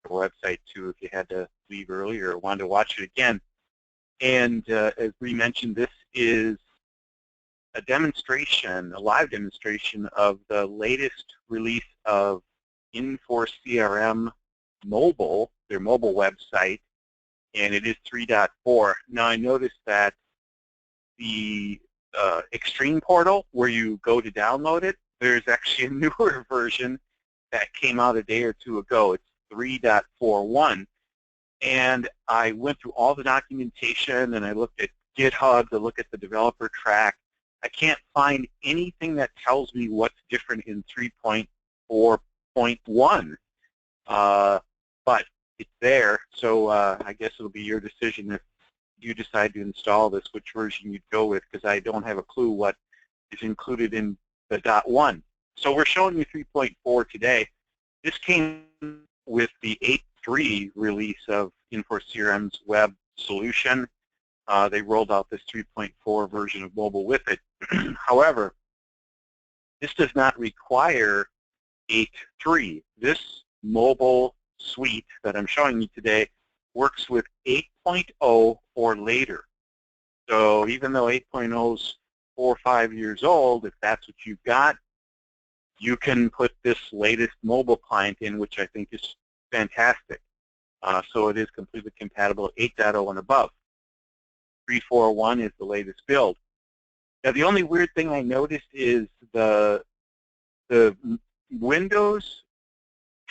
website too if you had to leave early or wanted to watch it again. And as we mentioned, this is a demonstration, a live demonstration of the latest release of Infor CRM mobile, their mobile website, and it is 3.4. Now I noticed that the Extreme portal, where you go to download it, there's actually a newer version that came out a day or two ago. It's 3.41. And I went through all the documentation and I looked at GitHub to look at the developer track. I can't find anything that tells me what's different in 3.4.1, but it's there. So I guess it'll be your decision if you decide to install this, which version you'd go with, because I don't have a clue what is included in the .1. So we're showing you 3.4 today. This came with the 8.3 release of Infor CRM's web solution. They rolled out this 3.4 version of mobile with it. However, this does not require 8.3. This mobile suite that I'm showing you today works with 8.0 or later. So even though 8.0 is 4 or 5 years old, if that's what you've got, you can put this latest mobile client in, which I think is fantastic. So it is completely compatible 8.0 and above. 3.4.1 is the latest build. Now the only weird thing I noticed is the Windows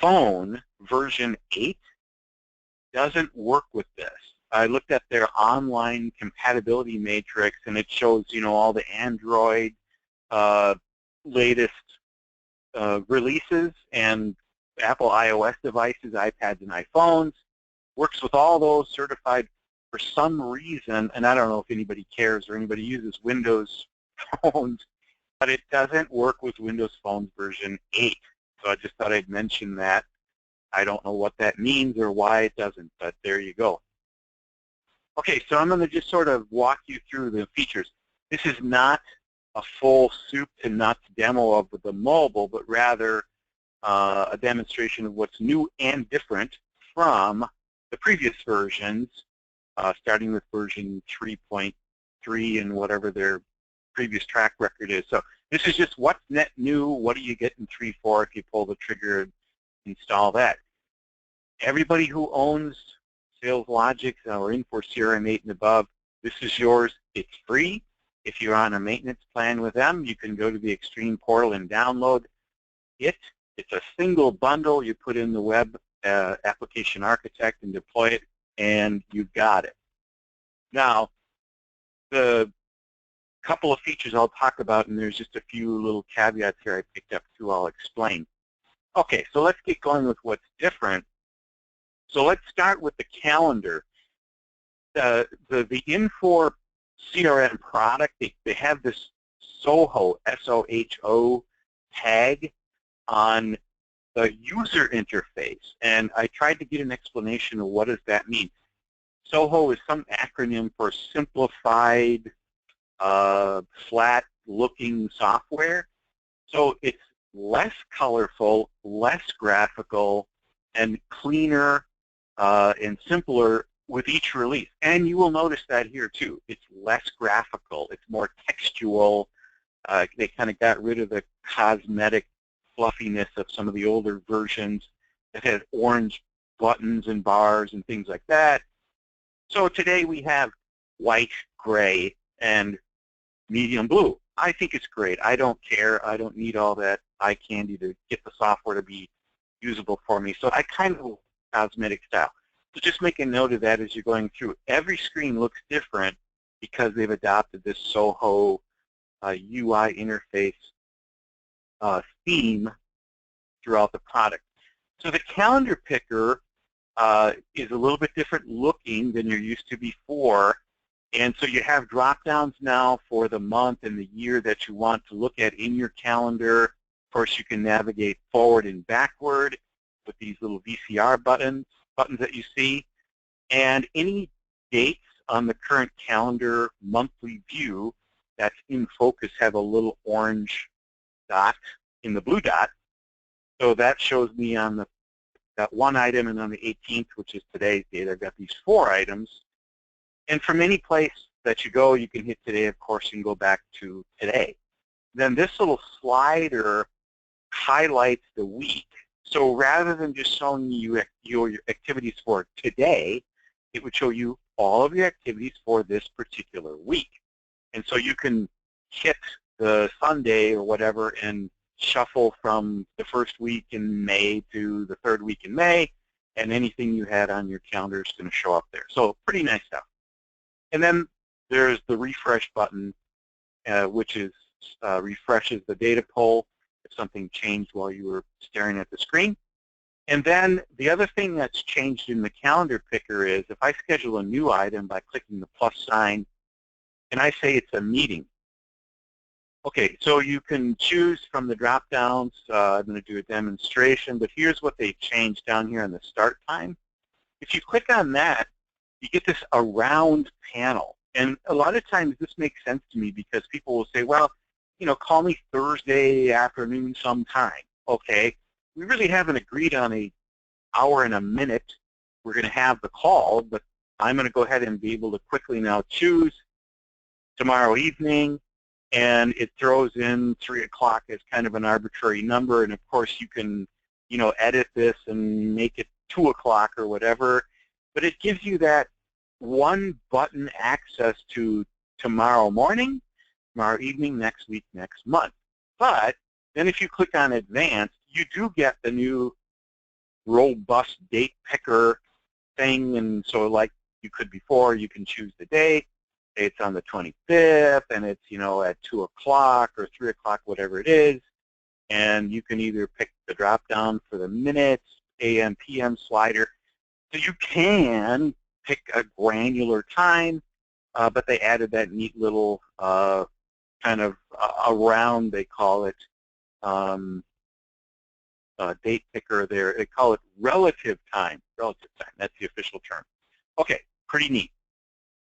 Phone version 8 doesn't work with this. I looked at their online compatibility matrix and it shows, you know, all the Android latest releases and Apple iOS devices, iPads and iPhones. Works with all those, certified for some reason, and I don't know if anybody cares or anybody uses Windows phones, but it doesn't work with Windows Phones version 8. So I just thought I'd mention that. I don't know what that means or why it doesn't, but there you go. Okay, so I'm going to just sort of walk you through the features. This is not a full soup to nuts demo of the mobile, but rather a demonstration of what's new and different from the previous versions, starting with version 3.3 and whatever their previous track record is. So this is just what's net new, what do you get in 3.4 if you pull the trigger and install that. Everybody who owns SalesLogix or Infor CRM 8 and above, this is yours. It's free. If you're on a maintenance plan with them, you can go to the Extreme portal and download it. It's a single bundle. You put in the web application architect and deploy it, and you've got it. Now, the couple of features I'll talk about, and there's just a few little caveats here I picked up too, I'll explain. Okay, so let's get going with what's different. So let's start with the calendar. The Infor CRM product, they have this SOHO, S-O-H-O tag on the user interface, and I tried to get an explanation of what does that mean. SOHO is some acronym for simplified, flat-looking software. So it's less colorful, less graphical, and cleaner and simpler with each release. And you will notice that here too. It's less graphical. It's more textual. They kind of got rid of the cosmetic fluffiness of some of the older versions that had orange buttons and bars and things like that. So today we have white, gray, and medium blue. I think it's great. I don't care. I don't need all that eye candy to get the software to be usable for me. So I kind of cosmetic style. So just make a note of that as you're going through. Every screen looks different because they've adopted this SOHO UI interface theme throughout the product. So the calendar picker is a little bit different looking than you're used to before. And so you have drop-downs now for the month and the year that you want to look at in your calendar. Of course, you can navigate forward and backward with these little VCR buttons that you see. And any dates on the current calendar monthly view that's in focus have a little orange dot in the blue dot. So that shows me on the got one item, and on the 18th, which is today's date, I've got these 4 items. And from any place that you go, you can hit today, of course, and go back to today. Then this little slider highlights the week. So rather than just showing you your activities for today, it would show you all of your activities for this particular week. And so you can hit the Sunday or whatever and shuffle from the first week in May to the 3rd week in May, and anything you had on your calendar is going to show up there. So pretty nice stuff. And then there's the refresh button, which is refreshes the data poll if something changed while you were staring at the screen. And then the other thing that's changed in the calendar picker is if I schedule a new item by clicking the plus sign, and I say it's a meeting. Okay, so you can choose from the drop-downs. I'm going to do a demonstration, but here's what they changed down here on the start time. If you click on that, you get this around panel. And a lot of times this makes sense to me because people will say, well, you know, call me Thursday afternoon sometime. Okay, we really haven't agreed on an hour and a minute. We're going to have the call, but I'm going to go ahead and be able to quickly now choose tomorrow evening, and it throws in 3 o'clock as kind of an arbitrary number. And of course you can, you know, edit this and make it 2 o'clock or whatever, but it gives you that one button access to tomorrow morning, tomorrow evening, next week, next month. But then if you click on advanced, you do get the new robust date picker thing. And so like you could before, you can choose the date. It's on the 25th, and it's, you know, at 2 o'clock or 3 o'clock, whatever it is. And you can either pick the drop-down for the minutes, AM, PM slider. So you can pick a granular time, but they added that neat little kind of around, they call it, date picker there. They call it relative time. Relative time, that's the official term. Okay, pretty neat.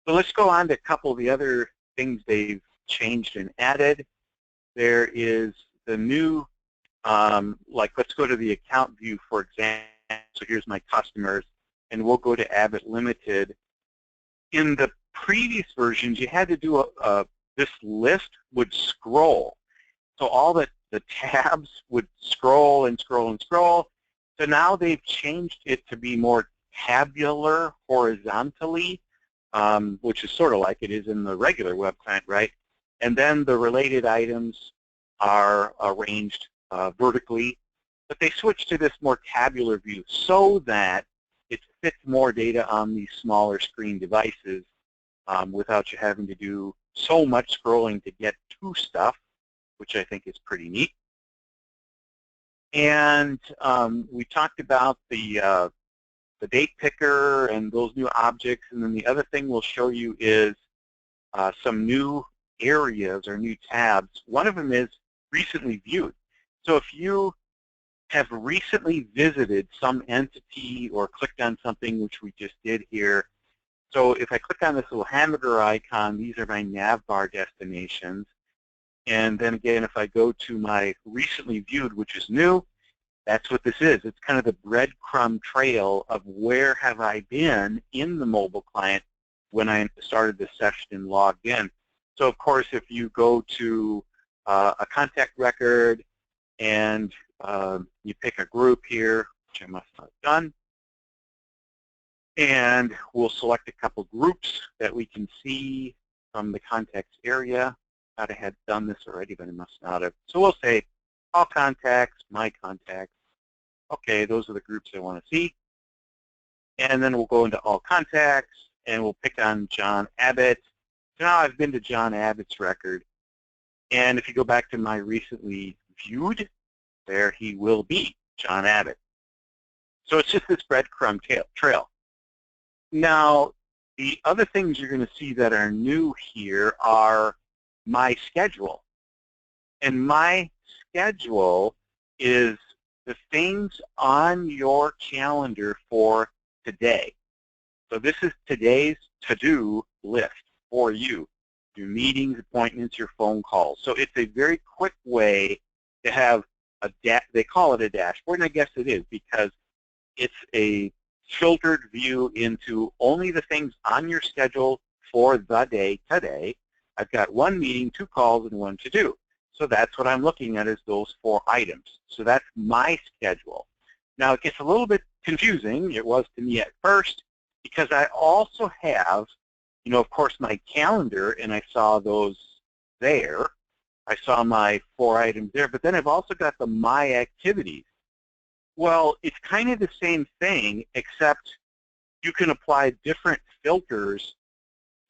So let's go on to a couple of the other things they've changed and added. There is the new, like let's go to the account view, for example. So here's my customers, and we'll go to Abbott Limited. In the previous versions, you had to do this list would scroll. So all the tabs would scroll and scroll and scroll. So now they've changed it to be more tabular horizontally, which is sort of like it is in the regular web client, right? And then the related items are arranged vertically, but they switched to this more tabular view so that it fits more data on these smaller screen devices without you having to do so much scrolling to get to stuff, which I think is pretty neat. And we talked about the date picker and those new objects, and then the other thing we'll show you is some new areas or new tabs. One of them is recently viewed. So if you have recently visited some entity or clicked on something, which we just did here, so if I click on this little hamburger icon, these are my nav bar destinations. And then again, if I go to my recently viewed, which is new, that's what this is. It's kind of the breadcrumb trail of where have I been in the mobile client when I started the session and logged in. So of course, if you go to a contact record and you pick a group here, which I must not have done, and we'll select a couple groups that we can see from the contacts area. Thought I had done this already, but I must not have. So we'll say all contacts, my contacts. Okay, those are the groups I want to see. And then we'll go into all contacts, and we'll pick on John Abbott. So now I've been to John Abbott's record. And if you go back to my recently viewed, there he will be, John Abbott. So it's just this breadcrumb trail. Now, the other things you're going to see that are new here are my schedule. And my schedule is the things on your calendar for today. So this is today's to-do list for you. Your meetings, appointments, your phone calls. So it's a very quick way to have they call it a dashboard, and I guess it is because It's a filtered view into only the things on your schedule for the day today. I've got 1 meeting, 2 calls, and 1 to-do. So that's what I'm looking at, is those 4 items. So that's my schedule. Now it gets a little bit confusing, it was to me at first, because I also have, of course, my calendar, and I saw those there. I saw my 4 items there, but then I've also got the My Activities. Well, it's kind of the same thing, except you can apply different filters.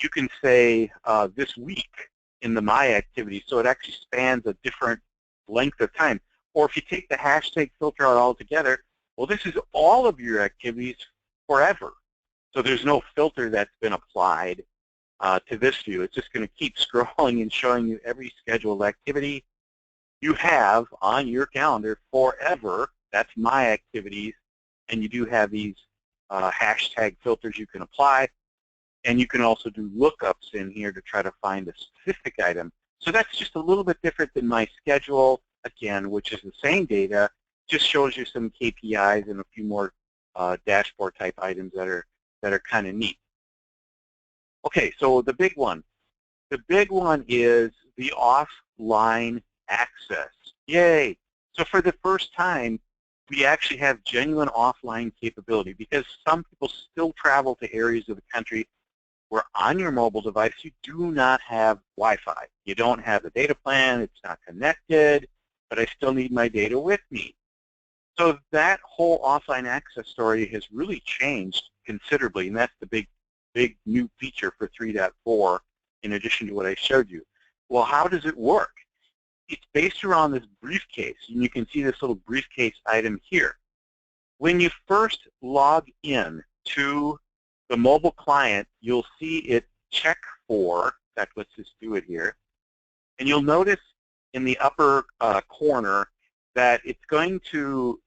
You can say this week in the My Activities, so it actually spans a different length of time. Or if you take the hashtag filter out altogether, well, this is all of your activities forever. So there's no filter that's been applied to this view. It's just going to keep scrolling and showing you every scheduled activity you have on your calendar forever. That's My Activities. And you do have these hashtag filters you can apply. And you can also do lookups in here to try to find a specific item. So that's just a little bit different than my schedule, again, which is the same data, just shows you some KPIs and a few more dashboard type items that are kind of neat. Okay, so the big one. The big one is the offline access. Yay! So for the first time, we actually have genuine offline capability, because some people still travel to areas of the country where on your mobile device you do not have Wi-Fi. You don't have a data plan, it's not connected, but I still need my data with me. So that whole offline access story has really changed considerably, and that's the big new feature for 3.4 in addition to what I showed you. Well, how does it work? It's based around this briefcase, and you can see this little briefcase item here. When you first log in to the mobile client, you'll see it check for, in fact, let's just do it here, and you'll notice in the upper corner that it's going to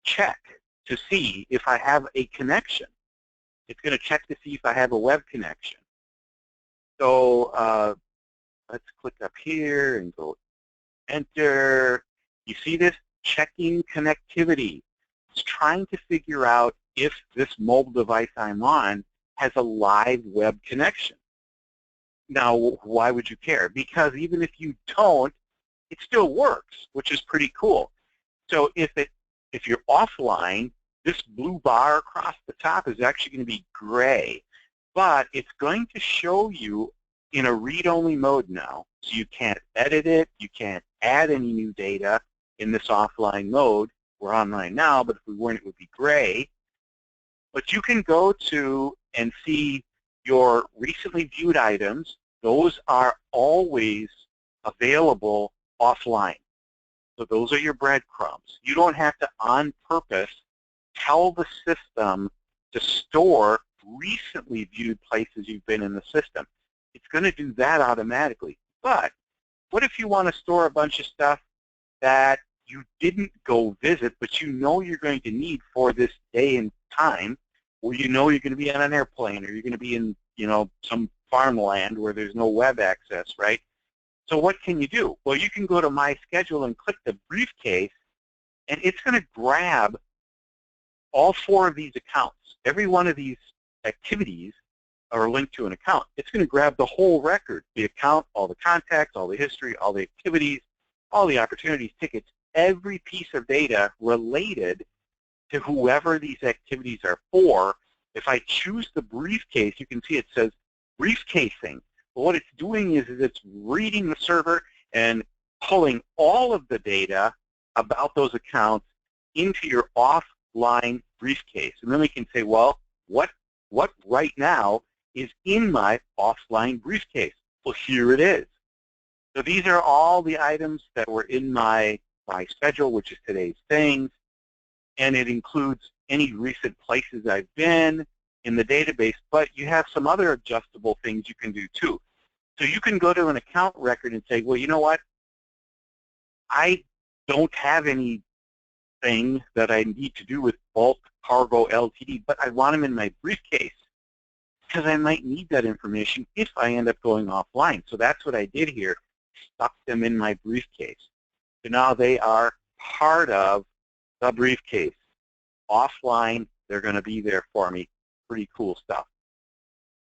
check to see if I have a connection. It's going to check to see if I have a web connection. So let's click up here and go enter. You see this checking connectivity. It's trying to figure out if this mobile device I'm on has a live web connection. Now, why would you care? Because even if you don't, it still works, which is pretty cool. So if you're offline, this blue bar across the top is actually going to be gray, but it's going to show you in a read-only mode now. So you can't edit it, you can't add any new data in this offline mode. We're online now, but if we weren't, it would be gray. But you can go to and see your recently viewed items. Those are always available offline. So those are your breadcrumbs. You don't have to, on purpose, tell the system to store recently viewed places you've been in the system. It's going to do that automatically. But what if you want to store a bunch of stuff that you didn't go visit, but you know you're going to need for this day and time, where you know you're going to be on an airplane, or you're going to be in, some farmland where there's no web access, right? So what can you do? Well, you can go to My Schedule and click the briefcase, and it's going to grab all 4 of these accounts. Every one of these activities are linked to an account. It's going to grab the whole record, the account, all the contacts, all the history, all the activities, all the opportunities, tickets, every piece of data related to whoever these activities are for. If I choose the briefcase, you can see it says briefcasing. But what it's doing is it's reading the server and pulling all of the data about those accounts into your offline briefcase. And then we can say, well, what right now is in my offline briefcase? Well, here it is. So these are all the items that were in my schedule, which is today's things, and it includes any recent places I've been in the database, but you have some other adjustable things you can do too. So you can go to an account record and say, well, you know what? I don't have anything that I need to do with Bulk Cargo Ltd., but I want them in my briefcase because I might need that information if I end up going offline. So that's what I did here, stuck them in my briefcase. So now they are part of the briefcase. offline, they're going to be there for me. Pretty cool stuff.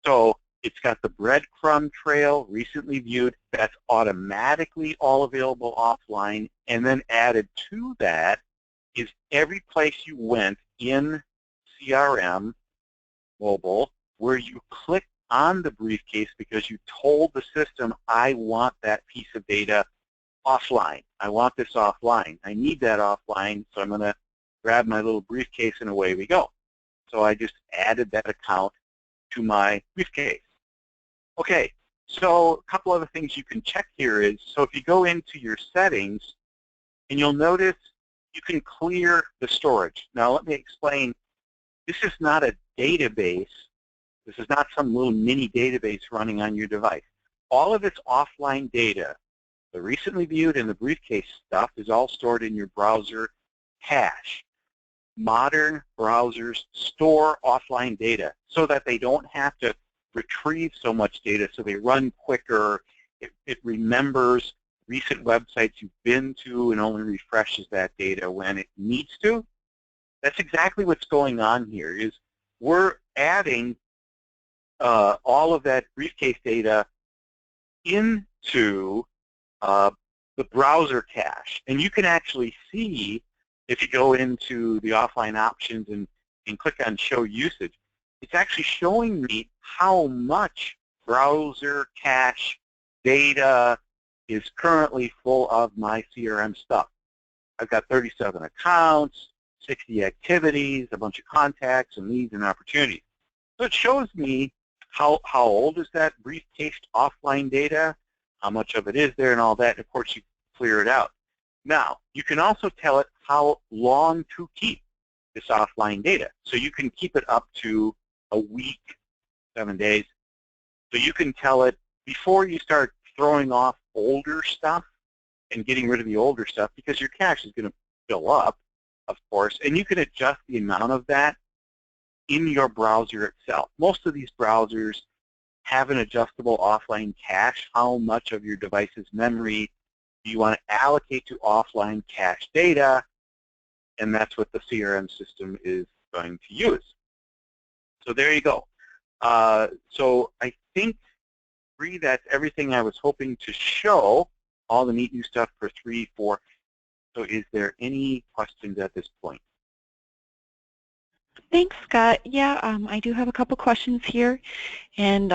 So it's got the breadcrumb trail, recently viewed. That's automatically all available offline. And then added to that is every place you went in CRM mobile where you click on the briefcase because you told the system, I want that piece of data offline. I want this offline. I need that offline, so I'm going to grab my little briefcase and away we go. So I just added that account to my briefcase. Okay, so a couple other things you can check here is, so if you go into your settings, and you'll notice you can clear the storage. Now let me explain, this is not a database. This is not some little mini database running on your device. All of its offline data, the recently viewed and the briefcase stuff, is all stored in your browser cache. Modern browsers store offline data so that they don't have to retrieve so much data, so they run quicker. It remembers recent websites you've been to and only refreshes that data when it needs to. That's exactly what's going on here, is we're adding all of that briefcase data into the browser cache. And you can actually see, if you go into the offline options and click on show usage, it's actually showing me how much browser cache data is currently full of my CRM stuff. I've got 37 accounts, 60 activities, a bunch of contacts and leads and opportunities. So it shows me how old is that briefcased offline data, how much of it is there and all that, and of course you clear it out. Now, you can also tell it how long to keep this offline data. So you can keep it up to a week, 7 days. So you can tell it before you start throwing off older stuff and getting rid of the older stuff, because your cache is going to fill up, of course, and you can adjust the amount of that in your browser itself. Most of these browsers have an adjustable offline cache. How much of your device's memory do you want to allocate to offline cache data? And that's what the CRM system is going to use. So there you go. So I think, Bree, that's everything I was hoping to show, all the neat new stuff for 3.4. So is there any questions at this point? Thanks, Scott. Yeah, I do have a couple questions here, and